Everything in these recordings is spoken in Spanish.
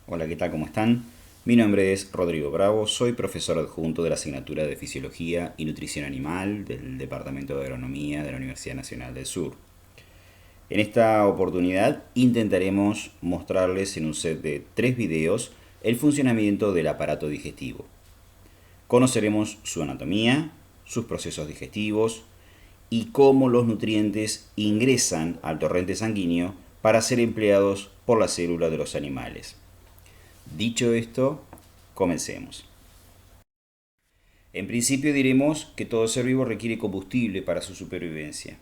Hola, ¿qué tal? ¿Cómo están? Mi nombre es Rodrigo Bravo, soy profesor adjunto de la asignatura de Fisiología y Nutrición Animal del Departamento de Agronomía de la Universidad Nacional del Sur. En esta oportunidad intentaremos mostrarles en un set de 3 videos el funcionamiento del aparato digestivo. Conoceremos su anatomía, sus procesos digestivos y cómo los nutrientes ingresan al torrente sanguíneo para ser empleados por las células de los animales. Dicho esto, comencemos. En principio diremos que todo ser vivo requiere combustible para su supervivencia.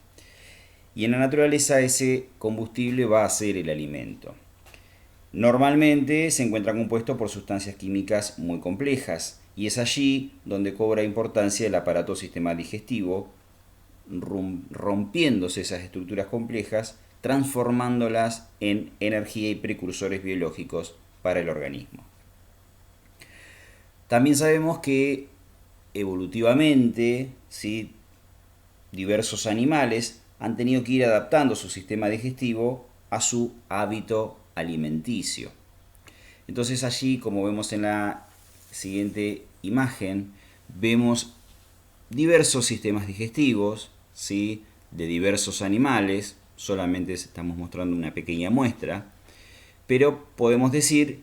Y en la naturaleza ese combustible va a ser el alimento. Normalmente se encuentra compuesto por sustancias químicas muy complejas y es allí donde cobra importancia el aparato sistema digestivo, rompiéndose esas estructuras complejas, transformándolas en energía y precursores biológicos para el organismo. También sabemos que evolutivamente, ¿sí?, diversos animales han tenido que ir adaptando su sistema digestivo a su hábito alimenticio. Entonces allí, como vemos en la siguiente imagen, vemos diversos sistemas digestivos, ¿sí?, de diversos animales. Solamente estamos mostrando una pequeña muestra, pero podemos decir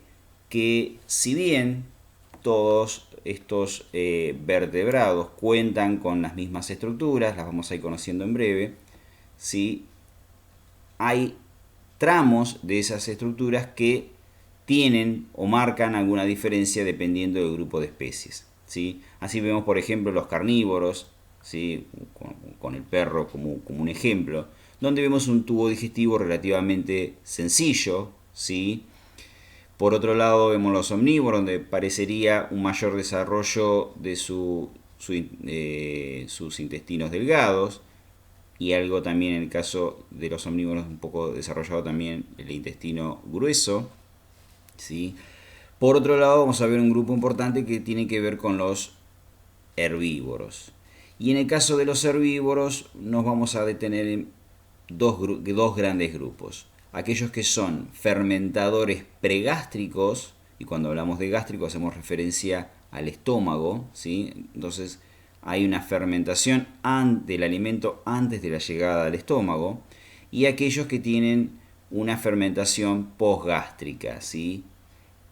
que si bien todos estos vertebrados cuentan con las mismas estructuras, las vamos a ir conociendo en breve, ¿sí?, hay tramos de esas estructuras que tienen o marcan alguna diferencia dependiendo del grupo de especies, ¿sí? Así vemos, por ejemplo, los carnívoros, ¿sí?, con el perro como un ejemplo, donde vemos un tubo digestivo relativamente sencillo, ¿sí? Por otro lado vemos los omnívoros, donde parecería un mayor desarrollo de sus intestinos delgados, y algo también en el caso de los omnívoros un poco desarrollado también el intestino grueso, ¿sí? Por otro lado vamos a ver un grupo importante que tiene que ver con los herbívoros. Y en el caso de los herbívoros nos vamos a detener en dos grandes grupos. Aquellos que son fermentadores pregástricos, y cuando hablamos de gástrico hacemos referencia al estómago, ¿sí? Entonces hay una fermentación del alimento antes de la llegada al estómago, y aquellos que tienen una fermentación posgástrica, ¿sí?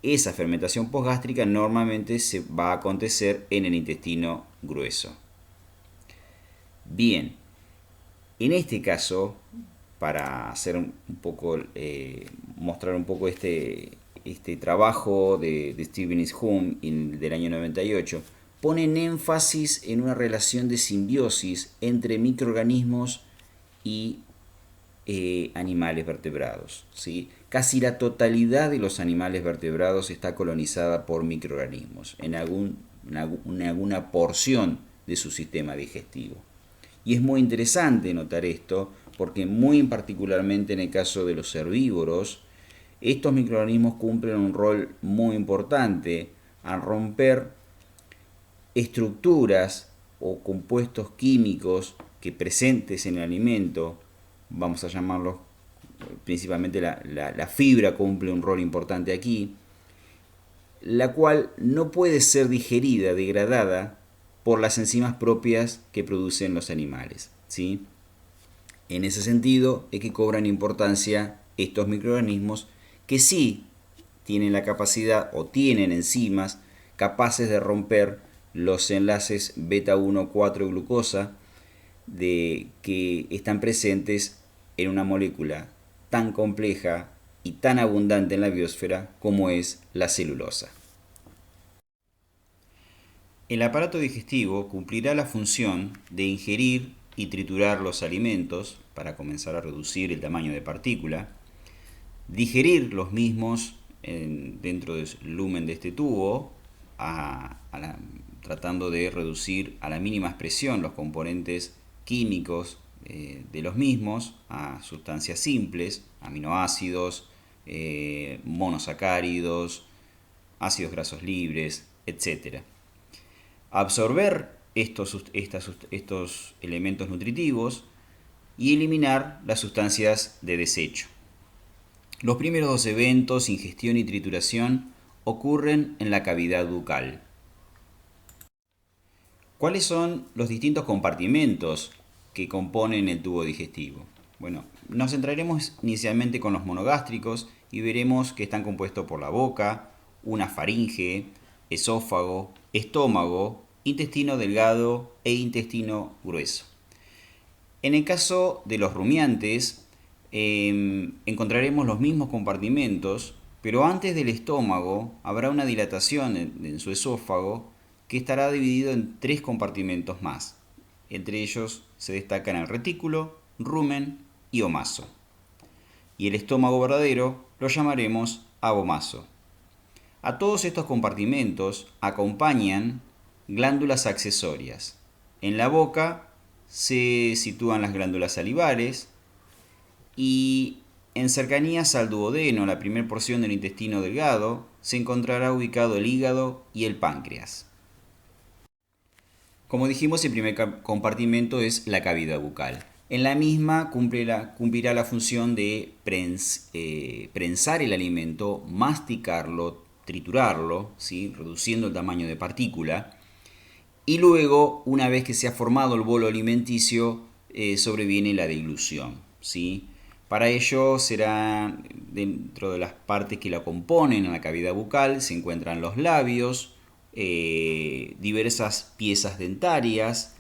Esa fermentación posgástrica normalmente se va a acontecer en el intestino grueso. Bien, en este caso, para hacer un poco, mostrar un poco este trabajo de Stephen Hume del año 98, ponen énfasis en una relación de simbiosis entre microorganismos y animales vertebrados, ¿sí? Casi la totalidad de los animales vertebrados está colonizada por microorganismos en alguna porción de su sistema digestivo. Y es muy interesante notar esto porque muy particularmente en el caso de los herbívoros, estos microorganismos cumplen un rol muy importante al romper estructuras o compuestos químicos que presentes en el alimento, vamos a llamarlos principalmente la fibra cumple un rol importante aquí, la cual no puede ser digerida, degradada por las enzimas propias que producen los animales, ¿sí? En ese sentido es que cobran importancia estos microorganismos que sí tienen la capacidad o tienen enzimas capaces de romper los enlaces beta 1,4 glucosa que están presentes en una molécula tan compleja y tan abundante en la biosfera como es la celulosa. El aparato digestivo cumplirá la función de ingerir y triturar los alimentos para comenzar a reducir el tamaño de partícula, digerir los mismos dentro del lumen de este tubo, tratando de reducir a la mínima expresión los componentes químicos de los mismos a sustancias simples, aminoácidos, monosacáridos, ácidos grasos libres, etc. Absorber estos elementos nutritivos y eliminar las sustancias de desecho. Los primeros dos eventos, ingestión y trituración, ocurren en la cavidad bucal. ¿Cuáles son los distintos compartimentos que componen el tubo digestivo? Bueno, nos centraremos inicialmente con los monogástricos y veremos que están compuestos por la boca, una faringe, esófago, estómago, intestino delgado e intestino grueso. En el caso de los rumiantes, encontraremos los mismos compartimentos, pero antes del estómago habrá una dilatación en su esófago que estará dividido en 3 compartimentos más. Entre ellos se destacan el retículo, rumen y omaso. Y el estómago verdadero lo llamaremos abomaso. A todos estos compartimentos acompañan glándulas accesorias. En la boca se sitúan las glándulas salivales y en cercanías al duodeno, la primera porción del intestino delgado, se encontrará ubicado el hígado y el páncreas. Como dijimos, el primer compartimento es la cavidad bucal. En la misma cumplirá la función de prensar el alimento, masticarlo, triturarlo, ¿sí? Reduciendo el tamaño de partícula. Y luego, una vez que se ha formado el bolo alimenticio, sobreviene la deglución, ¿sí? Para ello será dentro de las partes que la componen en la cavidad bucal, se encuentran los labios, diversas piezas dentarias.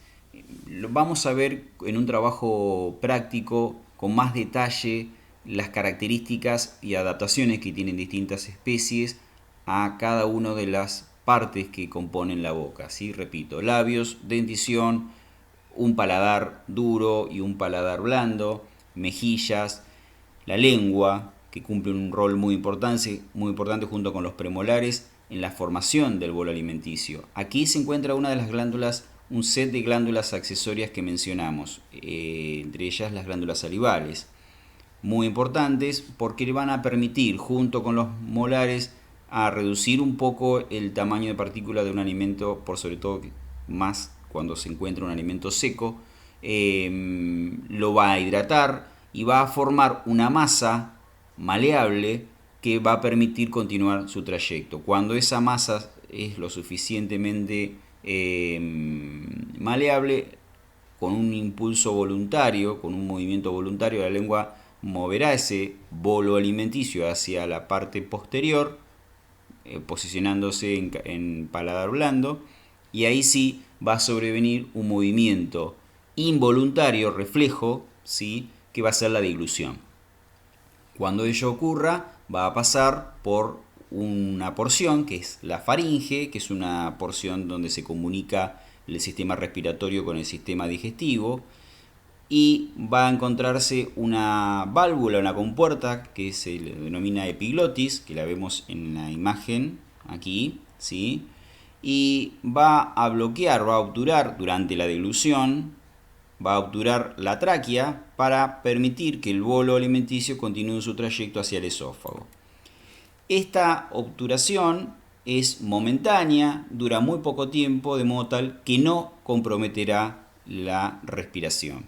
Vamos a ver en un trabajo práctico con más detalle las características y adaptaciones que tienen distintas especies a cada una de las partes que componen la boca, ¿sí? Repito, labios, dentición, un paladar duro y un paladar blando, mejillas, la lengua, que cumple un rol muy importante junto con los premolares en la formación del bolo alimenticio. Aquí se encuentra una de las glándulas, un set de glándulas accesorias que mencionamos, entre ellas las glándulas salivales, muy importantes porque le van a permitir, junto con los molares, a reducir un poco el tamaño de partícula de un alimento, por sobre todo más cuando se encuentra un alimento seco, lo va a hidratar y va a formar una masa maleable que va a permitir continuar su trayecto. Cuando esa masa es lo suficientemente maleable, con un impulso voluntario, con un movimiento voluntario, la lengua moverá ese bolo alimenticio hacia la parte posterior, posicionándose en paladar blando, y ahí sí va a sobrevenir un movimiento involuntario, reflejo, ¿sí? Que va a ser la deglución. Cuando ello ocurra, va a pasar por una porción que es la faringe, que es una porción donde se comunica el sistema respiratorio con el sistema digestivo, y va a encontrarse una válvula, una compuerta que se le denomina epiglotis, que la vemos en la imagen aquí, ¿sí? Y va a bloquear, va a obturar durante la deglución, va a obturar la tráquea para permitir que el bolo alimenticio continúe su trayecto hacia el esófago. Esta obturación es momentánea, dura muy poco tiempo, de modo tal que no comprometerá la respiración.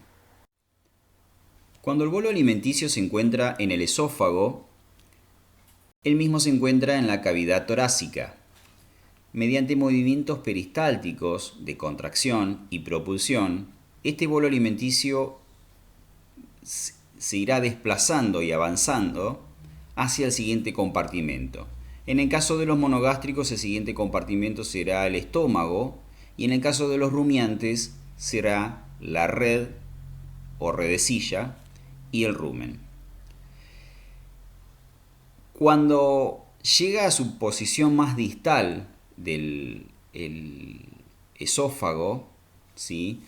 Cuando el bolo alimenticio se encuentra en el esófago, el mismo se encuentra en la cavidad torácica. Mediante movimientos peristálticos de contracción y propulsión, este bolo alimenticio se irá desplazando y avanzando hacia el siguiente compartimento. En el caso de los monogástricos, el siguiente compartimento será el estómago, y en el caso de los rumiantes será la red o redecilla y el rumen. Cuando llega a su posición más distal del esófago, ¿sí?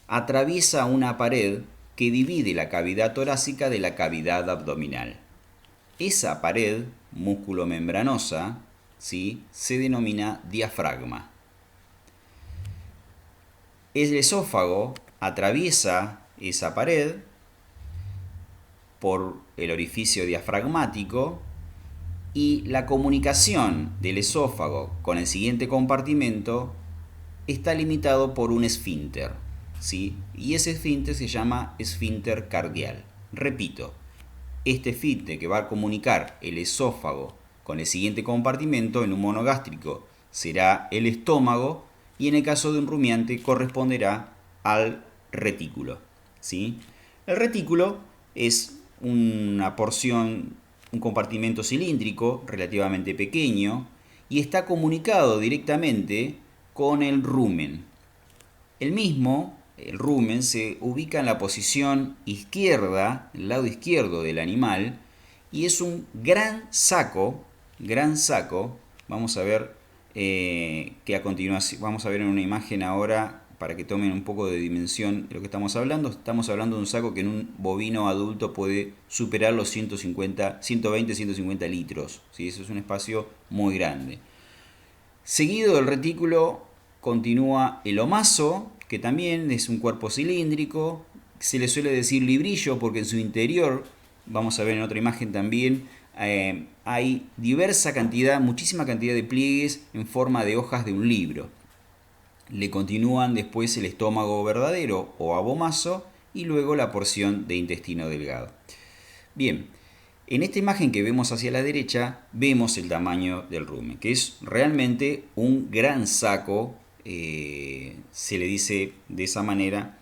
Atraviesa una pared que divide la cavidad torácica de la cavidad abdominal. Esa pared músculo-membranosa, ¿sí? Se denomina diafragma. El esófago atraviesa esa pared por el orificio diafragmático, y la comunicación del esófago con el siguiente compartimento está limitado por un esfínter, ¿sí? Y ese esfínter se llama esfínter cardial. Repito, este esfínter que va a comunicar el esófago con el siguiente compartimento en un monogástrico será el estómago y en el caso de un rumiante corresponderá al retículo, ¿sí? El retículo es una porción, un compartimento cilíndrico relativamente pequeño y está comunicado directamente con el rumen. El mismo, el rumen, se ubica en la posición izquierda, el lado izquierdo del animal, y es un gran saco. Vamos a ver que a continuación, vamos a ver en una imagen ahora para que tomen un poco de dimensión de lo que estamos hablando. Estamos hablando de un saco que en un bovino adulto puede superar los 120-150 litros. ¿Sí? Eso es un espacio muy grande. Seguido del retículo continúa el omaso, que también es un cuerpo cilíndrico. Se le suele decir librillo porque en su interior, vamos a ver en otra imagen también, hay muchísima cantidad de pliegues en forma de hojas de un libro. Le continúan después el estómago verdadero o abomaso y luego la porción de intestino delgado. Bien, en esta imagen que vemos hacia la derecha vemos el tamaño del rumen, que es realmente un gran saco, se le dice de esa manera,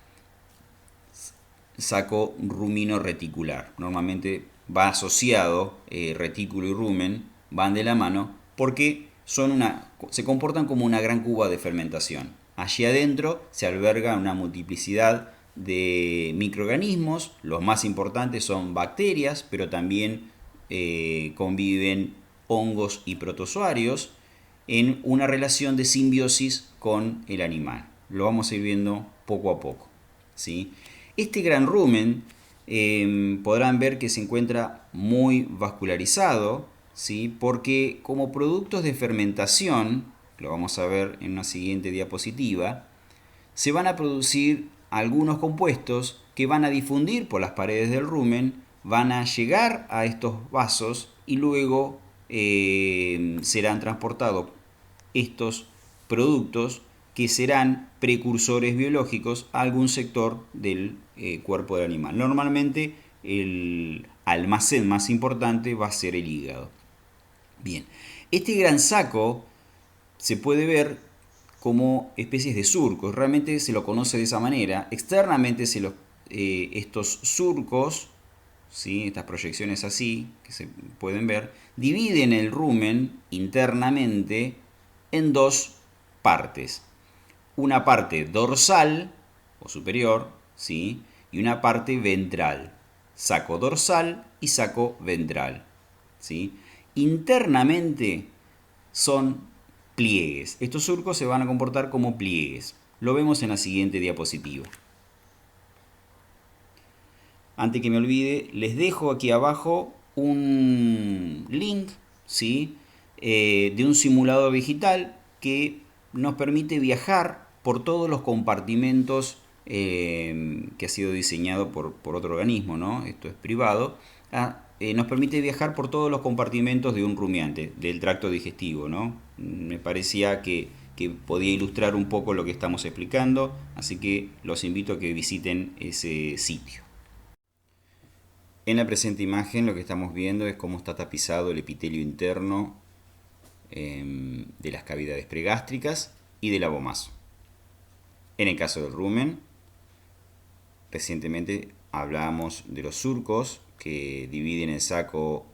saco rumino reticular. Normalmente va asociado, retículo y rumen van de la mano porque se comportan como una gran cuba de fermentación. Allí adentro se alberga una multiplicidad de microorganismos, los más importantes son bacterias, pero también conviven hongos y protozoarios en una relación de simbiosis con el animal. Lo vamos a ir viendo poco a poco, ¿sí? Este gran rumen podrán ver que se encuentra muy vascularizado, ¿sí? Porque como productos de fermentación, lo vamos a ver en una siguiente diapositiva, se van a producir algunos compuestos que van a difundir por las paredes del rumen, van a llegar a estos vasos y luego serán transportados estos productos que serán precursores biológicos a algún sector del cuerpo del animal. Normalmente el almacén más importante va a ser el hígado. Bien, este gran saco se puede ver como especies de surcos, realmente se lo conoce de esa manera. Externamente estos surcos, ¿sí? Estas proyecciones así, que se pueden ver, dividen el rumen internamente en dos partes. Una parte dorsal o superior, ¿sí? Y una parte ventral. Saco dorsal y saco ventral, ¿sí? Internamente son pliegues. Estos surcos se van a comportar como pliegues. Lo vemos en la siguiente diapositiva. Antes que me olvide, les dejo aquí abajo un link, ¿sí? De un simulador digital que nos permite viajar por todos los compartimentos que ha sido diseñado por otro organismo, ¿no? Esto es privado. Nos permite viajar por todos los compartimentos de un rumiante, del tracto digestivo, ¿no? Me parecía que podía ilustrar un poco lo que estamos explicando, así que los invito a que visiten ese sitio. En la presente imagen lo que estamos viendo es cómo está tapizado el epitelio interno de las cavidades pregástricas y del abomaso. En el caso del rumen, recientemente hablábamos de los surcos que dividen el saco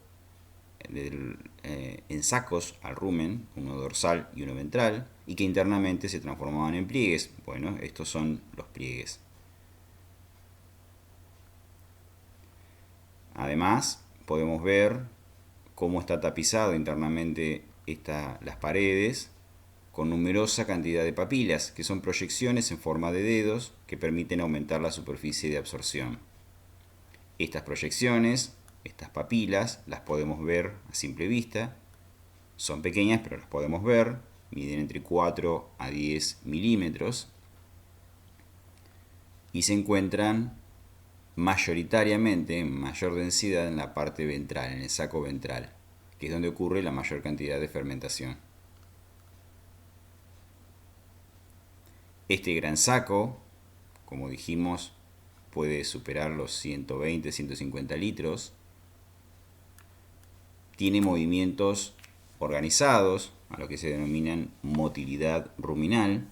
en sacos al rumen, uno dorsal y uno ventral, y que internamente se transformaban en pliegues. Bueno, estos son los pliegues. Además, podemos ver cómo está tapizado internamente las paredes con numerosa cantidad de papilas, que son proyecciones en forma de dedos que permiten aumentar la superficie de absorción. Estas proyecciones, estas papilas, las podemos ver a simple vista. Son pequeñas, pero las podemos ver. Miden entre 4 a 10 milímetros. Y se encuentran mayoritariamente en mayor densidad en la parte ventral, en el saco ventral, que es donde ocurre la mayor cantidad de fermentación. Este gran saco, como dijimos, puede superar los 120-150 litros tiene movimientos organizados, a lo que se denominan motilidad ruminal,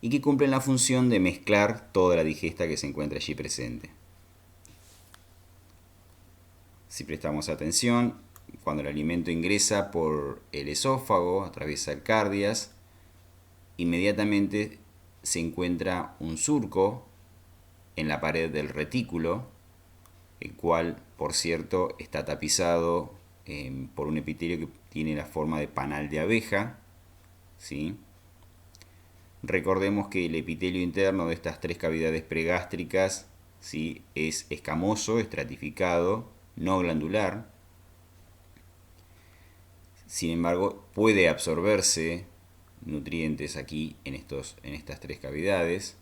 y que cumplen la función de mezclar toda la digesta que se encuentra allí presente. Si prestamos atención, cuando el alimento ingresa por el esófago, atraviesa el cardias, inmediatamente se encuentra un surco en la pared del retículo, el cual, por cierto, está tapizado por un epitelio que tiene la forma de panal de abeja, ¿sí? Recordemos que el epitelio interno de estas tres cavidades pregástricas, ¿sí?, es escamoso, estratificado, no glandular. Sin embargo, puede absorberse nutrientes aquí en estas tres cavidades.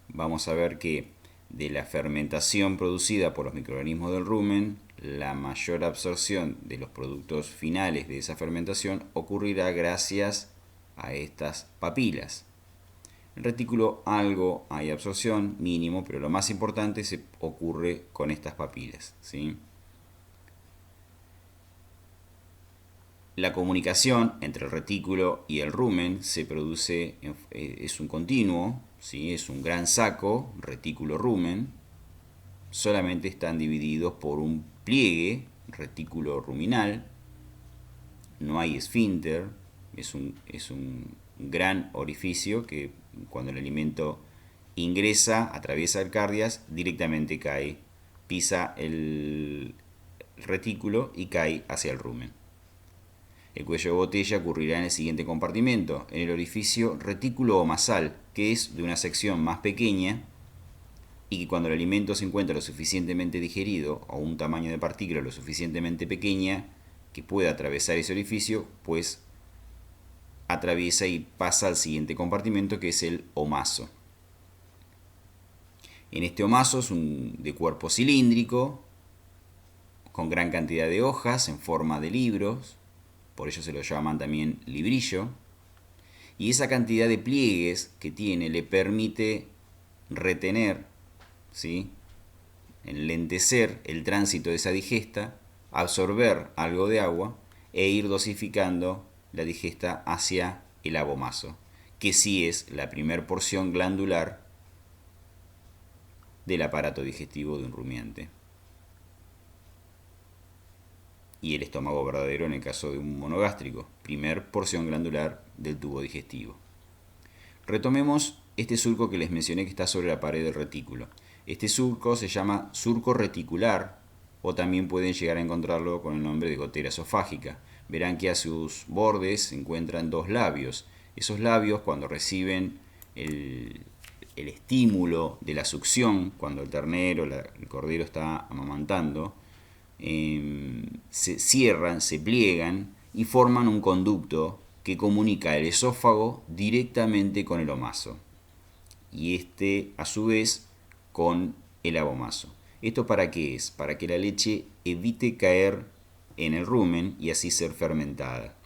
Vamos a ver que de la fermentación producida por los microorganismos del rumen, la mayor absorción de los productos finales de esa fermentación ocurrirá gracias a estas papilas. En el retículo algo hay absorción, mínimo, pero lo más importante se ocurre con estas papilas, ¿sí? La comunicación entre el retículo y el rumen se produce, es un continuo, ¿sí? Es un gran saco, retículo-rumen. Solamente están divididos por un pliegue, retículo ruminal. No hay esfínter, es un gran orificio que cuando el alimento ingresa, atraviesa el cardias, directamente cae, pisa el retículo y cae hacia el rumen. El cuello de botella ocurrirá en el siguiente compartimento, en el orificio retículo-omasal, que es de una sección más pequeña y que cuando el alimento se encuentra lo suficientemente digerido o un tamaño de partícula lo suficientemente pequeña que pueda atravesar ese orificio, pues atraviesa y pasa al siguiente compartimento, que es el omaso. En este omaso es de cuerpo cilíndrico, con gran cantidad de hojas en forma de libros, por ello se lo llaman también librillo, y esa cantidad de pliegues que tiene le permite retener, ¿sí?, enlentecer el tránsito de esa digesta, absorber algo de agua e ir dosificando la digesta hacia el abomaso, que sí es la primer porción glandular del aparato digestivo de un rumiante. Y el estómago verdadero en el caso de un monogástrico, primer porción glandular del tubo digestivo. Retomemos este surco que les mencioné que está sobre la pared del retículo. Este surco se llama surco reticular, o también pueden llegar a encontrarlo con el nombre de gotera esofágica. Verán que a sus bordes se encuentran dos labios. Esos labios, cuando reciben el estímulo de la succión, cuando el ternero, el cordero está amamantando, se cierran, se pliegan y forman un conducto que comunica el esófago directamente con el omaso y este a su vez con el abomaso. ¿Esto para qué es? Para que la leche evite caer en el rumen y así ser fermentada.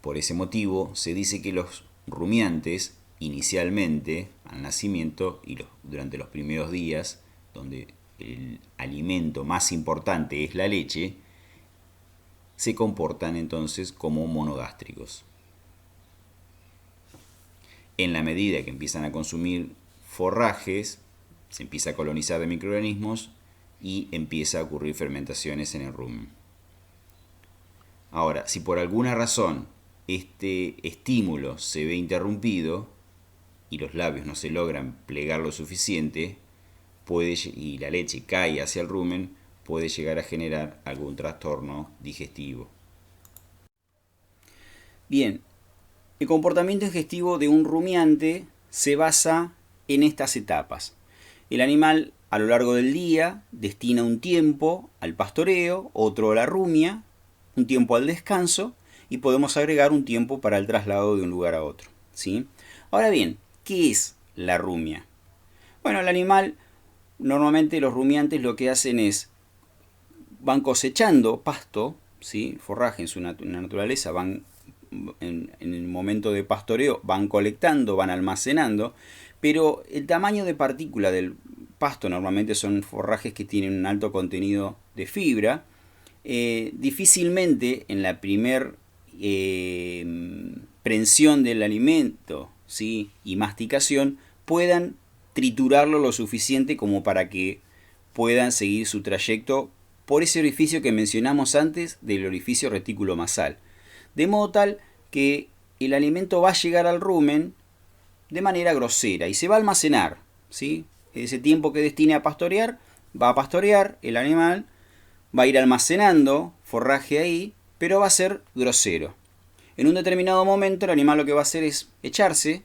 Por ese motivo se dice que los rumiantes inicialmente al nacimiento y durante los primeros días, donde el alimento más importante es la leche, se comportan entonces como monogástricos. En la medida que empiezan a consumir forrajes, se empieza a colonizar de microorganismos y empieza a ocurrir fermentaciones en el rumen. Ahora, si por alguna razón este estímulo se ve interrumpido y los labios no se logran plegar lo suficiente, y la leche cae hacia el rumen, puede llegar a generar algún trastorno digestivo. Bien, el comportamiento digestivo de un rumiante se basa en estas etapas. El animal a lo largo del día destina un tiempo al pastoreo, otro a la rumia, un tiempo al descanso y podemos agregar un tiempo para el traslado de un lugar a otro, ¿sí? Ahora bien, ¿qué es la rumia? Bueno, el animal, normalmente los rumiantes lo que hacen es, van cosechando pasto, ¿sí?, forraje en su naturaleza, van en el momento de pastoreo, van colectando, van almacenando, pero el tamaño de partícula del pasto normalmente son forrajes que tienen un alto contenido de fibra, difícilmente en la primer prensión del alimento, ¿sí?, y masticación puedan triturarlo lo suficiente como para que puedan seguir su trayecto por ese orificio que mencionamos antes del orificio reticulomasal. De modo tal que el alimento va a llegar al rumen de manera grosera y se va a almacenar, ¿sí? Ese tiempo que destine a pastorear, va a pastorear el animal, va a ir almacenando forraje ahí, pero va a ser grosero. En un determinado momento el animal lo que va a hacer es echarse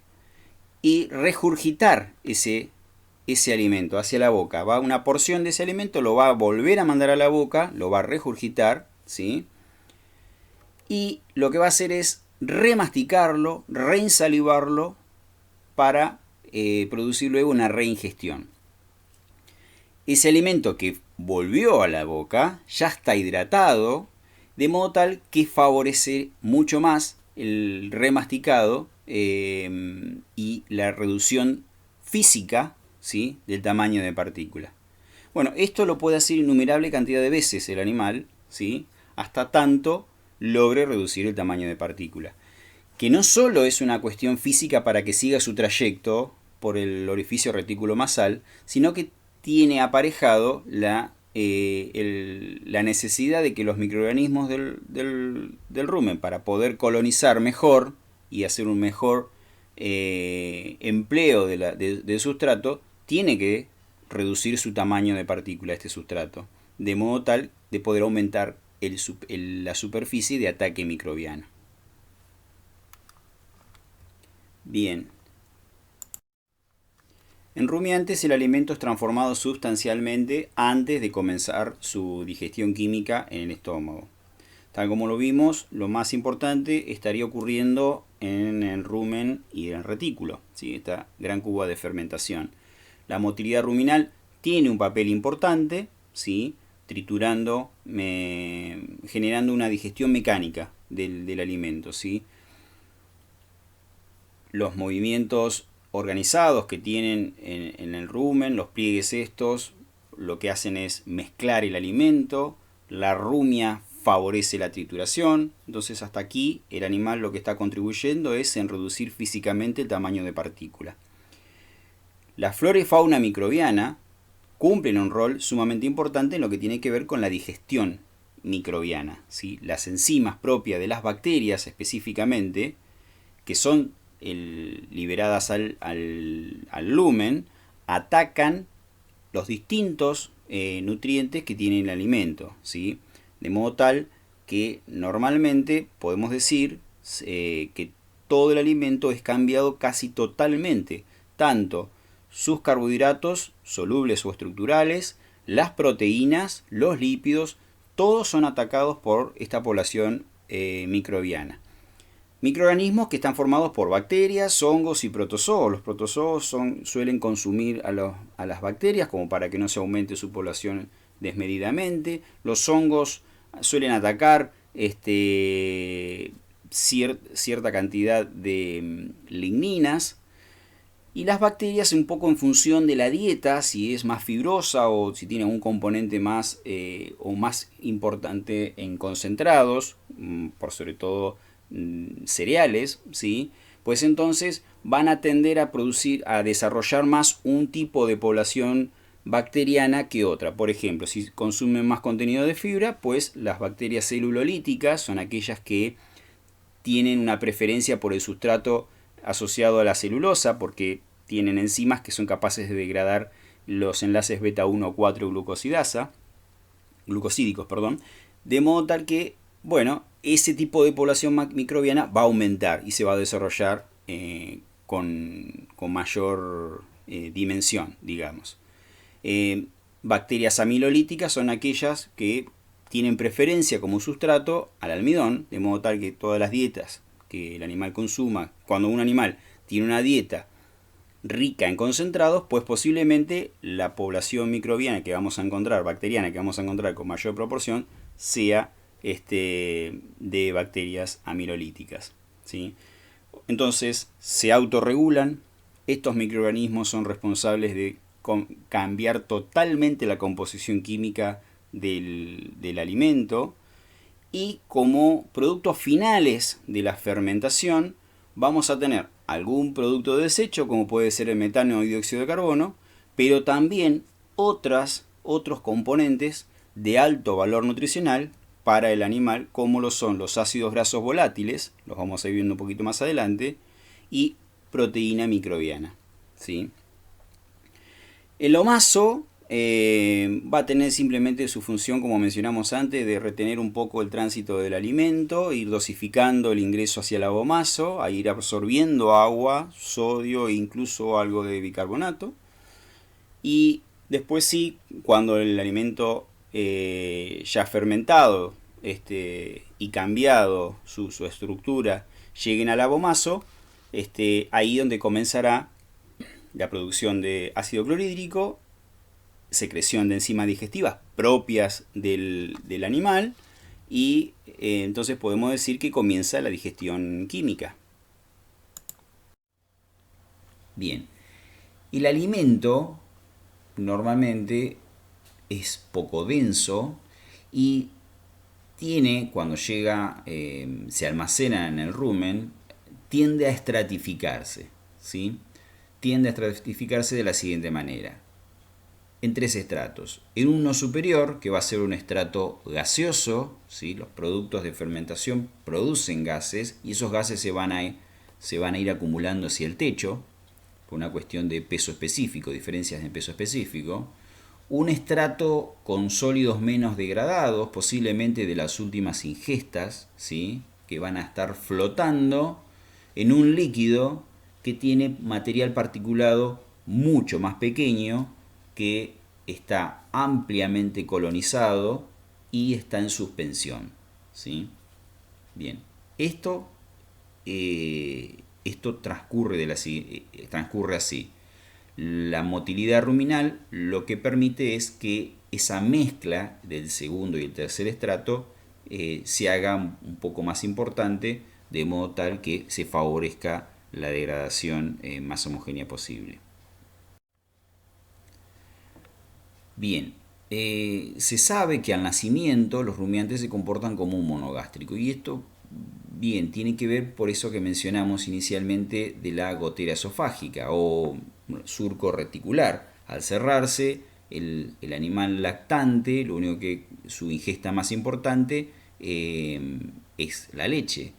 y regurgitar ese alimento hacia la boca. Va una porción de ese alimento, lo va a volver a mandar a la boca, lo va a regurgitar, ¿sí? Y lo que va a hacer es remasticarlo, reinsalivarlo para producir luego una reingestión. Ese alimento que volvió a la boca ya está hidratado, de modo tal que favorece mucho más el remasticado y la reducción física, ¿sí?, del tamaño de partícula. Bueno, esto lo puede hacer innumerable cantidad de veces el animal, ¿sí?, hasta tanto logre reducir el tamaño de partícula. Que no solo es una cuestión física para que siga su trayecto por el orificio reticulomasal, sino que tiene aparejado la necesidad de que los microorganismos del rumen, para poder colonizar mejor y hacer un mejor empleo del sustrato, tiene que reducir su tamaño de partícula, este sustrato, de modo tal de poder aumentar la superficie de ataque microbiano. Bien. En rumiantes el alimento es transformado sustancialmente antes de comenzar su digestión química en el estómago. Tal como lo vimos, lo más importante estaría ocurriendo en el rumen y en el retículo, ¿sí?, esta gran cuba de fermentación. La motilidad ruminal tiene un papel importante, ¿sí?, triturando, generando una digestión mecánica del alimento, ¿sí? Los movimientos organizados que tienen en el rumen, los pliegues estos, lo que hacen es mezclar el alimento, la rumia favorece la trituración, entonces hasta aquí el animal lo que está contribuyendo es en reducir físicamente el tamaño de partícula. La flora y fauna microbiana cumplen un rol sumamente importante en lo que tiene que ver con la digestión microbiana, ¿sí? Las enzimas propias de las bacterias específicamente, que son liberadas al lumen, atacan los distintos nutrientes que tiene el alimento, ¿sí? De modo tal que normalmente podemos decir que todo el alimento es cambiado casi totalmente, tanto sus carbohidratos solubles o estructurales, las proteínas, los lípidos, todos son atacados por esta población microbiana. Microorganismos que están formados por bacterias, hongos y protozoos. Los protozoos suelen consumir a las bacterias como para que no se aumente su población desmedidamente. Los hongos suelen atacar cierta cantidad de ligninas. Y las bacterias, un poco en función de la dieta, si es más fibrosa o si tiene un componente más o más importante en concentrados, por sobre todo cereales, ¿sí?, pues entonces van a tender a desarrollar más un tipo de población bacteriana que otra. Por ejemplo, si consumen más contenido de fibra, pues las bacterias celulolíticas son aquellas que tienen una preferencia por el sustrato asociado a la celulosa, porque tienen enzimas que son capaces de degradar los enlaces beta 1 o 4 glucosídicos, de modo tal que, bueno, ese tipo de población microbiana va a aumentar y se va a desarrollar con mayor dimensión, digamos. Bacterias amilolíticas son aquellas que tienen preferencia como sustrato al almidón, de modo tal que todas las dietas que el animal consuma, cuando un animal tiene una dieta rica en concentrados, pues posiblemente la población microbiana que vamos a encontrar, bacteriana que vamos a encontrar con mayor proporción, sea de bacterias amilolíticas, ¿sí? Entonces se autorregulan. Estos microorganismos son responsables de cambiar totalmente la composición química del alimento, y como productos finales de la fermentación vamos a tener algún producto de desecho, como puede ser el metano o dióxido de carbono, pero también otros componentes de alto valor nutricional para el animal, como lo son los ácidos grasos volátiles, los vamos a ir viendo un poquito más adelante, y proteína microbiana, ¿sí? El omaso va a tener simplemente su función, como mencionamos antes, de retener un poco el tránsito del alimento, ir dosificando el ingreso hacia el abomaso, a ir absorbiendo agua, sodio e incluso algo de bicarbonato. Y después sí, cuando el alimento ya fermentado y cambiado su estructura lleguen al abomaso, ahí donde comenzará la producción de ácido clorhídrico, secreción de enzimas digestivas propias del animal, y entonces podemos decir que comienza la digestión química. Bien, el alimento normalmente es poco denso y tiene, cuando llega, se almacena en el rumen, tiende a estratificarse, ¿sí? Tiende a estratificarse de la siguiente manera: en tres estratos. En uno superior, que va a ser un estrato gaseoso, ¿sí? Los productos de fermentación producen gases y esos gases se van a ir acumulando hacia el techo por una cuestión de peso específico, diferencias de peso específico. Un estrato con sólidos menos degradados, posiblemente de las últimas ingestas, ¿sí? Que van a estar flotando en un líquido que tiene material particulado mucho más pequeño, que está ampliamente colonizado y está en suspensión, ¿sí? Bien, esto transcurre así. La motilidad ruminal lo que permite es que esa mezcla del segundo y el tercer estrato se haga un poco más importante, de modo tal que se favorezca la degradación más homogénea posible. Bien, se sabe que al nacimiento los rumiantes se comportan como un monogástrico, y esto, bien, tiene que ver por eso que mencionamos inicialmente de la gotera esofágica o surco reticular. Al cerrarse, el animal lactante, lo único que su ingesta más importante es la leche.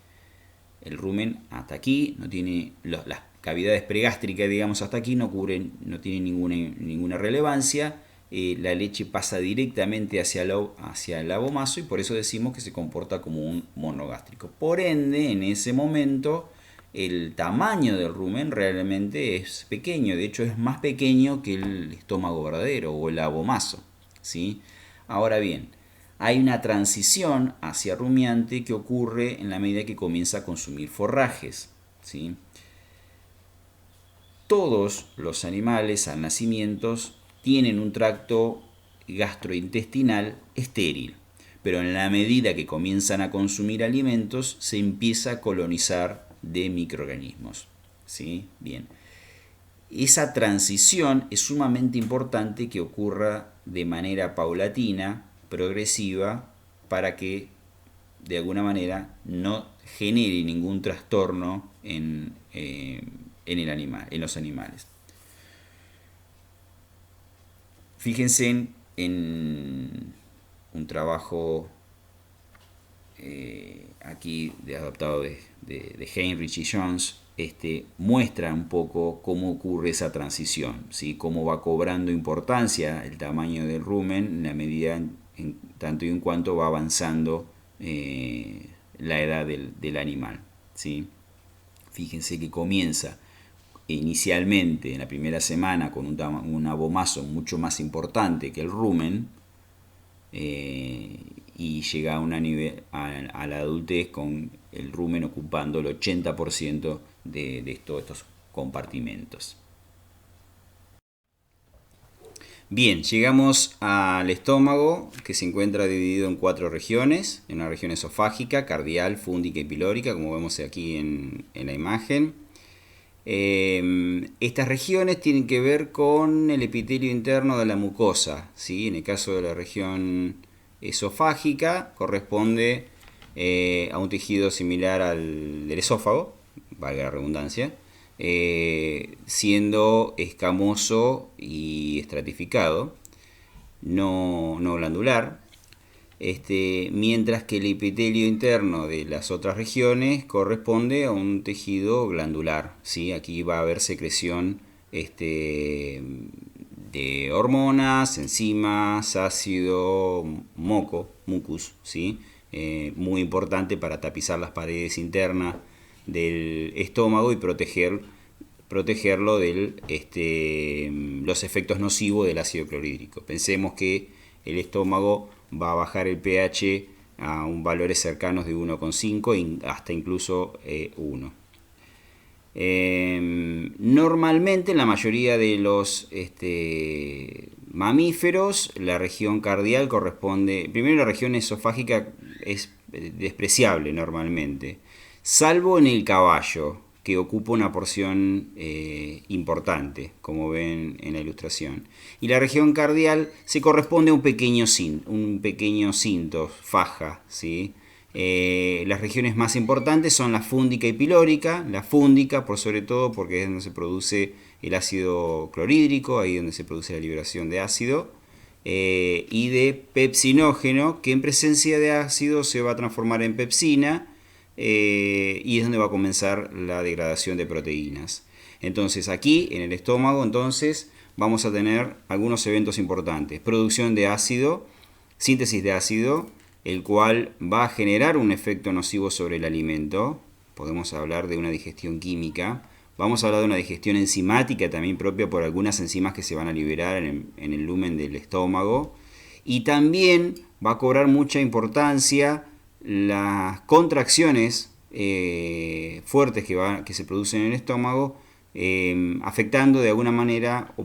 El rumen hasta aquí no tiene las cavidades pregástricas, digamos, hasta aquí no cubren, no tienen ninguna relevancia. La leche pasa directamente hacia el abomaso y por eso decimos que se comporta como un monogástrico. Por ende, en ese momento, el tamaño del rumen realmente es pequeño. De hecho, es más pequeño que el estómago verdadero o el abomaso, ¿sí? Ahora bien, hay una transición hacia rumiante que ocurre en la medida que comienza a consumir forrajes, ¿sí? Todos los animales al nacimiento tienen un tracto gastrointestinal estéril, pero en la medida que comienzan a consumir alimentos se empieza a colonizar de microorganismos, ¿sí? Bien. Esa transición es sumamente importante que ocurra de manera paulatina, progresiva, para que de alguna manera no genere ningún trastorno en los animales. Fíjense en un trabajo aquí adaptado de Heinrich y Jones. Muestra un poco cómo ocurre esa transición, ¿sí? Cómo va cobrando importancia el tamaño del rumen en la medida en tanto y en cuanto va avanzando la edad del animal, ¿sí? Fíjense que comienza inicialmente en la primera semana con un abomaso mucho más importante que el rumen, y llega a la adultez con el rumen ocupando el 80% de todos estos compartimentos. Bien, llegamos al estómago, que se encuentra dividido en 4 regiones: en una región esofágica, cardial, fúndica y pilórica, como vemos aquí en la imagen. Estas regiones tienen que ver con el epitelio interno de la mucosa, ¿sí? En el caso de la región esofágica corresponde a un tejido similar al del esófago, valga la redundancia, siendo escamoso y estratificado, no glandular. Mientras que el epitelio interno de las otras regiones corresponde a un tejido glandular, ¿sí? Aquí va a haber secreción de hormonas, enzimas, ácido, moco, mucus, ¿sí? Muy importante para tapizar las paredes internas del estómago y protegerlo de los efectos nocivos del ácido clorhídrico. Pensemos que el estómago va a bajar el pH a valores cercanos de 1,5 hasta incluso 1. Normalmente en la mayoría de los mamíferos la región cardial corresponde, primero la región esofágica es despreciable normalmente, salvo en el caballo, que ocupa una porción importante, como ven en la ilustración. Y la región cardial se corresponde a un pequeño cinto, faja, ¿sí? Las regiones más importantes son la fúndica y pilórica. La fúndica, por sobre todo, porque es donde se produce el ácido clorhídrico, ahí donde se produce la liberación de ácido, y de pepsinógeno, que en presencia de ácido se va a transformar en pepsina, y es donde va a comenzar la degradación de proteínas. Entonces aquí en el estómago vamos a tener algunos eventos importantes: producción de ácido, síntesis de ácido, el cual va a generar un efecto nocivo sobre el alimento. Podemos hablar de una digestión química. Vamos a hablar de una digestión enzimática también propia por algunas enzimas que se van a liberar en el lumen del estómago. Y también va a cobrar mucha importancia las contracciones fuertes que se producen en el estómago, afectando de alguna manera o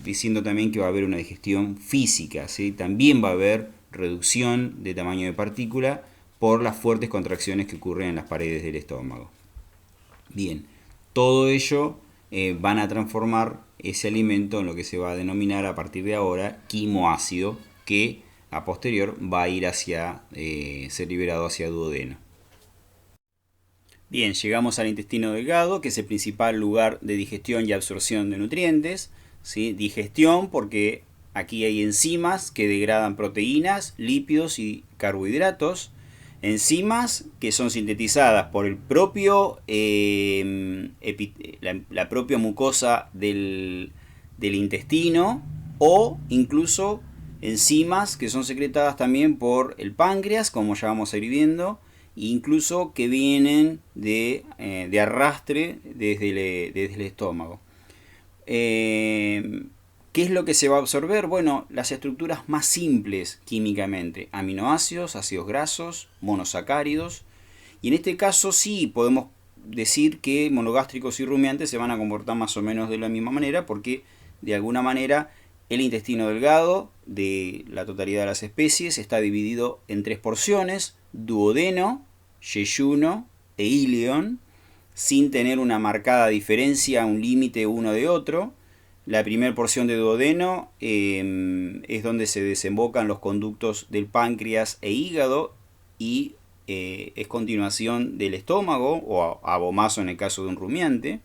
diciendo también que va a haber una digestión física, ¿sí? También va a haber reducción de tamaño de partícula por las fuertes contracciones que ocurren en las paredes del estómago. Bien, todo ello van a transformar ese alimento en lo que se va a denominar a partir de ahora quimoácido, que a posterior va a ir hacia ser liberado hacia duodeno. Bien, llegamos al intestino delgado, que es el principal lugar de digestión y absorción de nutrientes, ¿sí? Digestión porque aquí hay enzimas que degradan proteínas, lípidos y carbohidratos. Enzimas que son sintetizadas por el propio, la propia mucosa del intestino, o incluso enzimas que son secretadas también por el páncreas, como ya vamos a ir viendo, incluso que vienen de arrastre desde el estómago. ¿Qué es lo que se va a absorber? Bueno, las estructuras más simples químicamente: aminoácidos, ácidos grasos, monosacáridos. Y en este caso sí podemos decir que monogástricos y rumiantes se van a comportar más o menos de la misma manera, porque de alguna manera el intestino delgado de la totalidad de las especies está dividido en tres porciones: duodeno, yeyuno e ilion, sin tener una marcada diferencia, un límite uno de otro. La primera porción de duodeno es donde se desembocan los conductos del páncreas e hígado, y es continuación del estómago, o abomazo en el caso de un rumiante.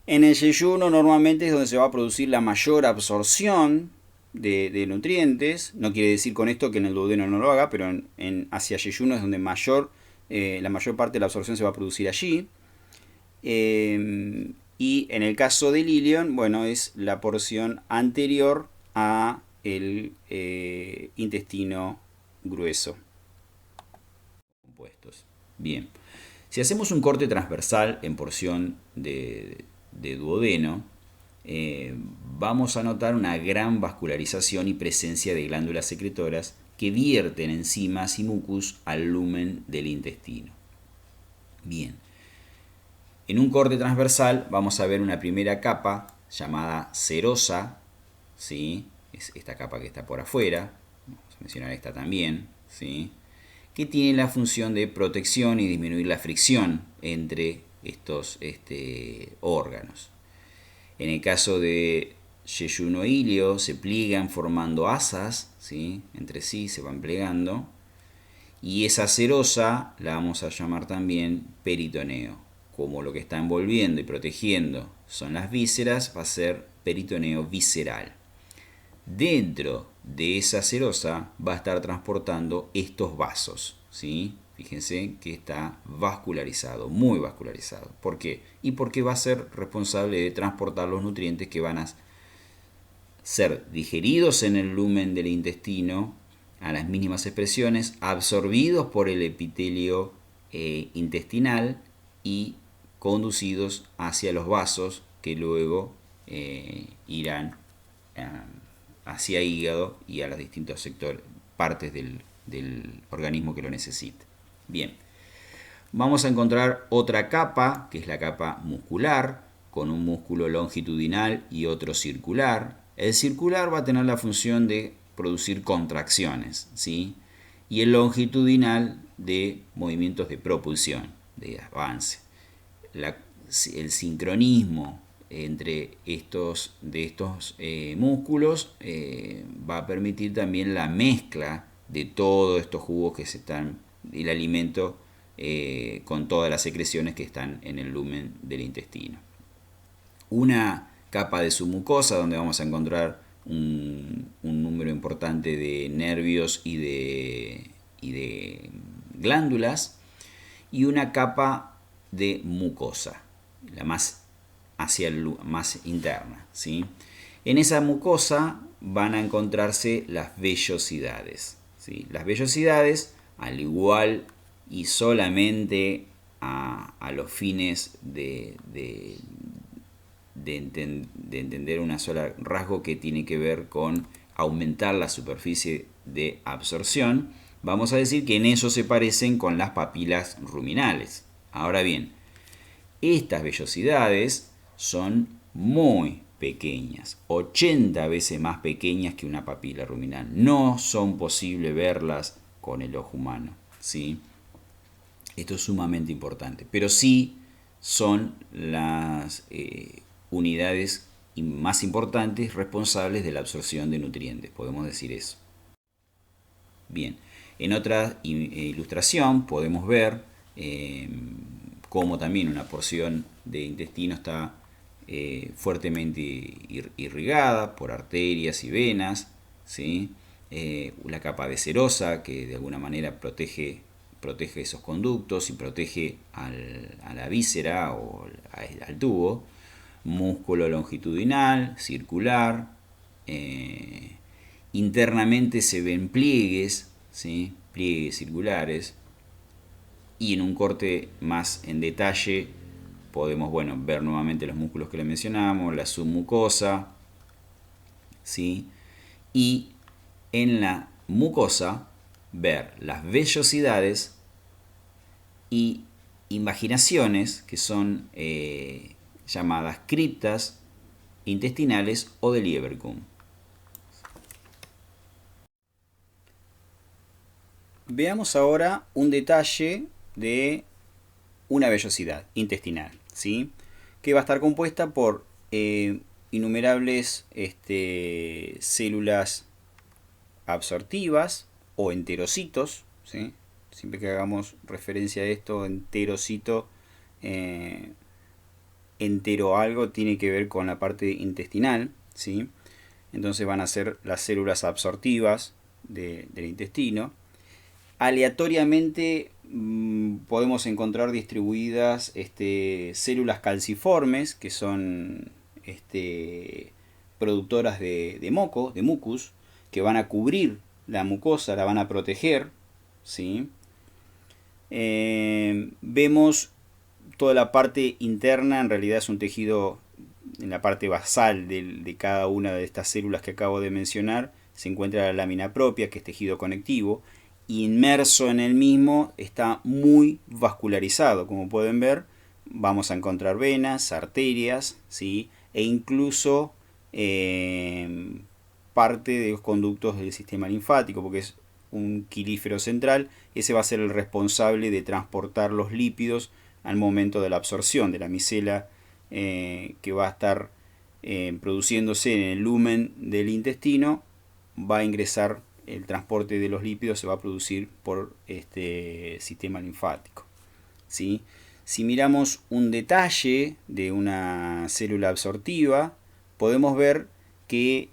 En el yeyuno normalmente es donde se va a producir la mayor absorción de nutrientes. No quiere decir con esto que en el duodeno no lo haga, pero hacia yeyuno es donde la mayor parte de la absorción se va a producir allí. Y en el caso del ilion, bueno, es la porción anterior a el intestino grueso. Compuestos. Bien. Si hacemos un corte transversal en porción de duodeno, vamos a notar una gran vascularización y presencia de glándulas secretoras que vierten enzimas y mucus al lumen del intestino. Bien. En un corte transversal vamos a ver una primera capa llamada serosa, ¿sí? Es esta capa que está por afuera, vamos a mencionar esta también, ¿sí? Que tiene la función de protección y disminuir la fricción entre estos órganos. En el caso de yeyuno ilio se pliegan formando asas, ¿sí? Entre sí se van plegando. Y esa serosa la vamos a llamar también peritoneo. Como lo que está envolviendo y protegiendo son las vísceras, va a ser peritoneo visceral. Dentro de esa serosa va a estar transportando estos vasos, ¿sí? Fíjense que está vascularizado, muy vascularizado. ¿Por qué? Y porque va a ser responsable de transportar los nutrientes que van a ser digeridos en el lumen del intestino a las mínimas expresiones, absorbidos por el epitelio intestinal y conducidos hacia los vasos que luego irán hacia hígado y a los distintos sectores, partes del organismo que lo necesite. Bien, vamos a encontrar otra capa, que es la capa muscular, con un músculo longitudinal y otro circular. El circular va a tener la función de producir contracciones, ¿sí? Y el longitudinal de movimientos de propulsión, de avance. El sincronismo entre estos músculos va a permitir también la mezcla de todos estos jugos que se están, el alimento con todas las secreciones que están en el lumen del intestino. Una capa de submucosa donde vamos a encontrar un número importante de nervios y de glándulas, y una capa de mucosa, la más más interna, ¿sí? En esa mucosa van a encontrarse las vellosidades, ¿sí? Las vellosidades, al igual y solamente a los fines de entender una sola rasgo que tiene que ver con aumentar la superficie de absorción, vamos a decir que en eso se parecen con las papilas ruminales. Ahora bien, estas vellosidades son muy pequeñas, 80 veces más pequeñas que una papila ruminal. No son posible verlas con el ojo humano, ¿sí? Esto es sumamente importante, pero sí son las unidades más importantes responsables de la absorción de nutrientes, podemos decir eso. Bien, en otra ilustración podemos ver cómo también una porción de intestino está fuertemente irrigada por arterias y venas, ¿sí? La capa de serosa que de alguna manera protege esos conductos y protege a la víscera o al tubo, músculo longitudinal, circular, internamente se ven pliegues, ¿sí? Pliegues circulares, y en un corte más en detalle podemos ver nuevamente los músculos que le mencionamos, la submucosa, ¿sí? Y en la mucosa ver las vellosidades y imaginaciones que son llamadas criptas intestinales o de Lieberkühn. Veamos ahora un detalle de una vellosidad intestinal, ¿sí? Que va a estar compuesta por innumerables células absortivas o enterocitos, ¿sí? Siempre que hagamos referencia a esto, enterocito, entero algo tiene que ver con la parte intestinal, ¿sí? Entonces van a ser las células absortivas del intestino. Aleatoriamente podemos encontrar distribuidas células calciformes, que son productoras de moco, de mucus, que van a cubrir la mucosa, la van a proteger, ¿sí? Vemos toda la parte interna, en realidad es un tejido, en la parte basal de cada una de estas células que acabo de mencionar, se encuentra la lámina propia, que es tejido conectivo. Inmerso en el mismo está muy vascularizado, como pueden ver. Vamos a encontrar venas, arterias, ¿sí? E incluso parte de los conductos del sistema linfático, porque es un quilífero central. Ese va a ser el responsable de transportar los lípidos al momento de la absorción de la micela que va a estar produciéndose en el lumen del intestino. Va a ingresar el transporte de los lípidos, se va a producir por este sistema linfático, ¿sí? Si miramos un detalle de una célula absortiva, podemos ver que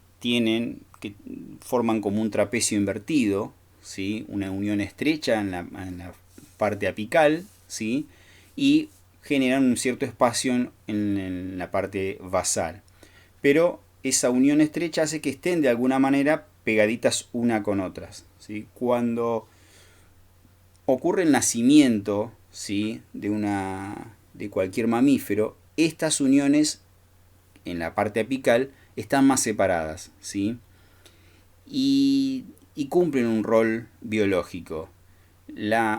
forman como un trapecio invertido, ¿sí? Una unión estrecha en la parte apical, ¿sí? Y generan un cierto espacio en la parte basal. Pero esa unión estrecha hace que estén de alguna manera pegaditas una con otras, ¿sí? Cuando ocurre el nacimiento, ¿sí?, de cualquier mamífero, estas uniones en la parte apical están más separadas, ¿sí? Y cumplen un rol biológico.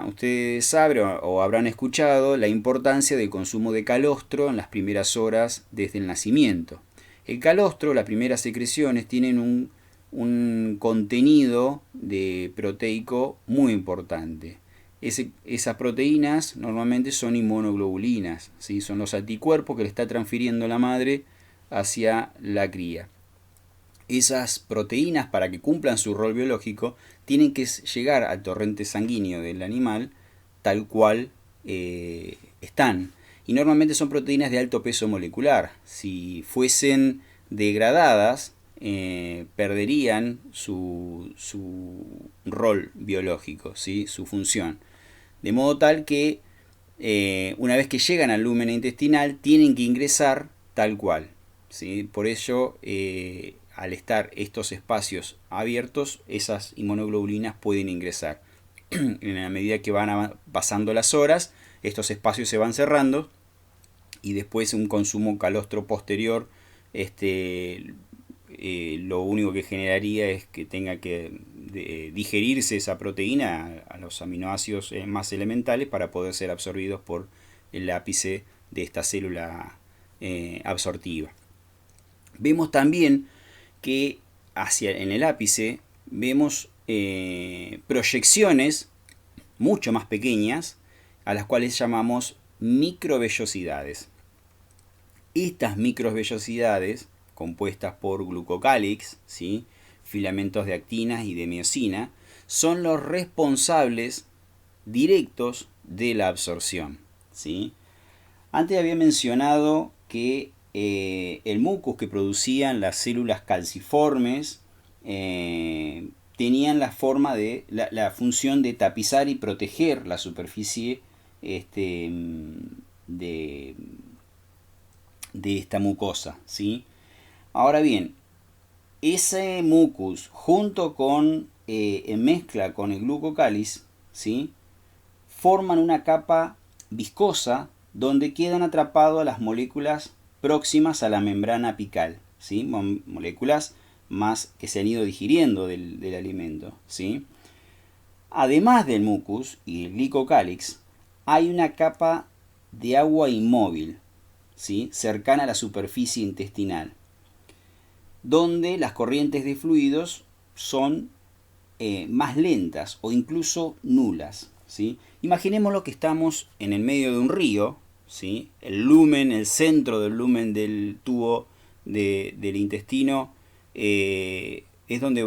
Ustedes saben o habrán escuchado la importancia del consumo de calostro en las primeras horas desde el nacimiento. El calostro, las primeras secreciones, tienen un contenido de proteico muy importante. Esas proteínas normalmente son inmunoglobulinas, ¿sí? Son los anticuerpos que le está transfiriendo la madre hacia la cría. Esas proteínas, para que cumplan su rol biológico, tienen que llegar al torrente sanguíneo del animal tal cual están. Y normalmente son proteínas de alto peso molecular. Si fuesen degradadas, perderían su rol biológico, ¿sí?, su función. De modo tal que una vez que llegan al lumen intestinal tienen que ingresar tal cual, ¿sí? Por ello, al estar estos espacios abiertos, esas inmunoglobulinas pueden ingresar. En la medida que van pasando las horas, estos espacios se van cerrando y después un consumo calostro posterior lo único que generaría es que tenga que digerirse esa proteína a los aminoácidos más elementales para poder ser absorbidos por el ápice de esta célula absortiva. Vemos también que en el ápice vemos proyecciones mucho más pequeñas a las cuales llamamos microvellosidades. Estas microvellosidades, compuestas por glucocálix, ¿sí?, filamentos de actina y de miosina, son los responsables directos de la absorción, ¿sí? Antes había mencionado que el mucus que producían las células calciformes tenían la función de tapizar y proteger la superficie de esta mucosa, ¿sí? Ahora bien, ese mucus junto con en mezcla con el glucocáliz, ¿sí?, forman una capa viscosa donde quedan atrapadas las moléculas próximas a la membrana apical, ¿sí?, moléculas más que se han ido digiriendo del alimento, ¿sí? Además del mucus y el glucocálix, hay una capa de agua inmóvil, ¿sí?, cercana a la superficie intestinal, donde las corrientes de fluidos son más lentas o incluso nulas, ¿sí? Imaginémoslo que estamos en el medio de un río, ¿sí? El centro del lumen del tubo del intestino es donde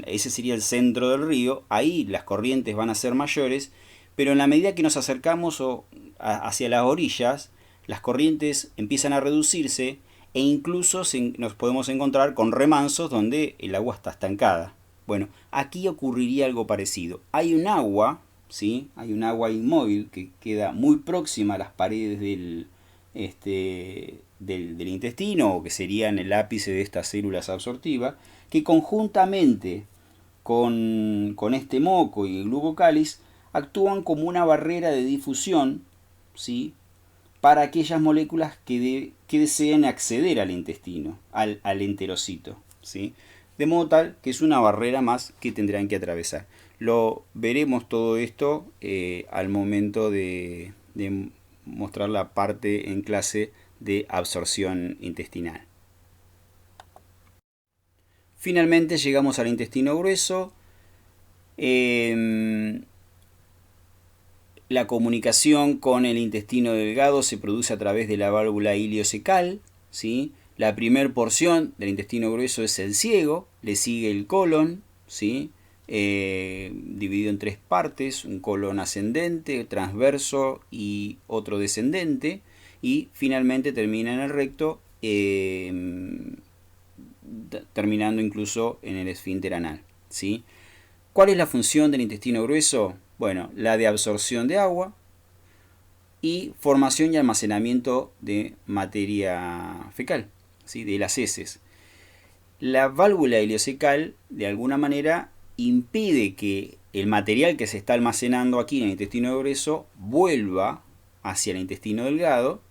ese sería el centro del río. Ahí las corrientes van a ser mayores, pero en la medida que nos acercamos hacia las orillas, las corrientes empiezan a reducirse e incluso nos podemos encontrar con remansos donde el agua está estancada. Bueno, aquí ocurriría algo parecido. Hay un agua, ¿sí?, hay un agua inmóvil que queda muy próxima a las paredes del intestino, o que serían el ápice de estas células absortivas, que conjuntamente con este moco y el glucocáliz actúan como una barrera de difusión, ¿sí?, para aquellas moléculas que deseen acceder al intestino, al enterocito, ¿sí? De modo tal que es una barrera más que tendrán que atravesar. Lo veremos todo esto al momento de mostrar la parte en clase de absorción intestinal. Finalmente llegamos al intestino grueso. La comunicación con el intestino delgado se produce a través de la válvula iliocecal, ¿sí? La primera porción del intestino grueso es el ciego, le sigue el colon, ¿sí? Dividido en tres partes, un colon ascendente, transverso y otro descendente, y finalmente termina en el recto, terminando incluso en el esfínter anal, ¿sí? ¿Cuál es la función del intestino grueso? Bueno, la de absorción de agua y formación y almacenamiento de materia fecal, ¿sí? De las heces. La válvula ileocecal, de alguna manera, impide que el material que se está almacenando aquí en el intestino grueso vuelva hacia el intestino delgado,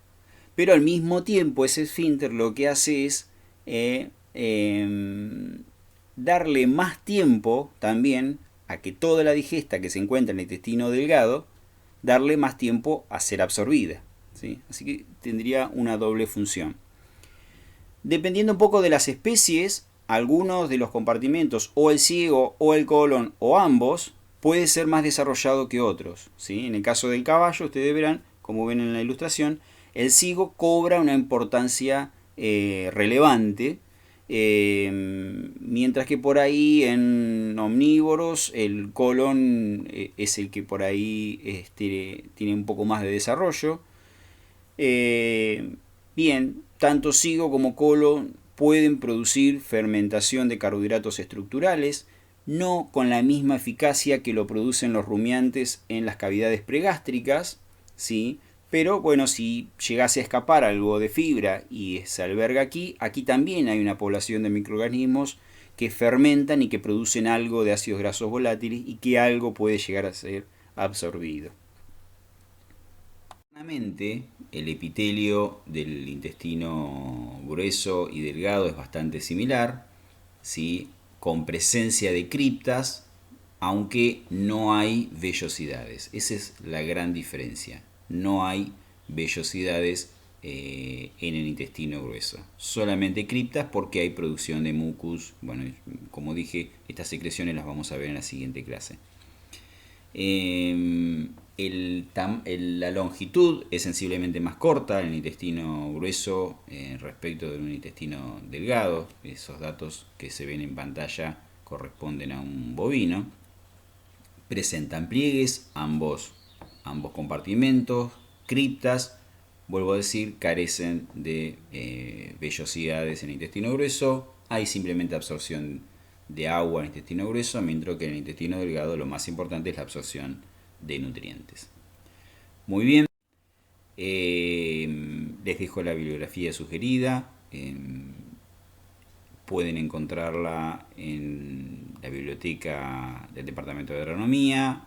pero al mismo tiempo ese esfínter lo que hace es darle más tiempo también a que toda la digesta que se encuentra en el intestino delgado, darle más tiempo a ser absorbida, ¿sí? Así que tendría una doble función. Dependiendo un poco de las especies, algunos de los compartimentos, o el ciego, o el colon, o ambos, puede ser más desarrollado que otros, ¿sí? En el caso del caballo, ustedes verán, como ven en la ilustración, el ciego cobra una importancia relevante, mientras que por ahí en omnívoros el colon es el que por ahí tiene un poco más de desarrollo. Bien, tanto ciego como colon pueden producir fermentación de carbohidratos estructurales, no con la misma eficacia que lo producen los rumiantes en las cavidades pregástricas, ¿sí? Pero bueno, si llegase a escapar algo de fibra y se alberga aquí, aquí también hay una población de microorganismos que fermentan y que producen algo de ácidos grasos volátiles y que algo puede llegar a ser absorbido. El epitelio del intestino grueso y delgado es bastante similar, ¿sí? Con presencia de criptas, aunque no hay vellosidades. Esa es la gran diferencia. No hay vellosidades en el intestino grueso. Solamente criptas porque hay producción de mucus. Bueno, como dije, estas secreciones las vamos a ver en la siguiente clase. La longitud es sensiblemente más corta en el intestino grueso respecto de un intestino delgado. Esos datos que se ven en pantalla corresponden a un bovino. Presentan pliegues ambos compartimentos, criptas, vuelvo a decir, carecen de vellosidades en el intestino grueso. Hay simplemente absorción de agua en el intestino grueso, mientras que en el intestino delgado lo más importante es la absorción de nutrientes. Muy bien, les dejo la bibliografía sugerida. Pueden encontrarla en la biblioteca del Departamento de Agronomía.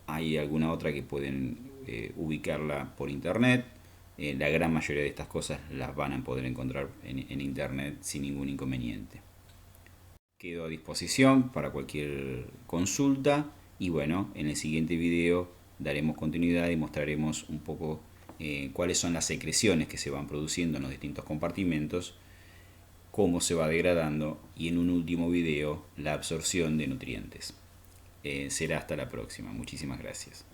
Hay alguna otra que pueden ubicarla por internet. La gran mayoría de estas cosas las van a poder encontrar en internet sin ningún inconveniente. Quedo a disposición para cualquier consulta y bueno, en el siguiente video daremos continuidad y mostraremos un poco cuáles son las secreciones que se van produciendo en los distintos compartimentos, cómo se va degradando y en un último video la absorción de nutrientes. Será hasta la próxima. Muchísimas gracias.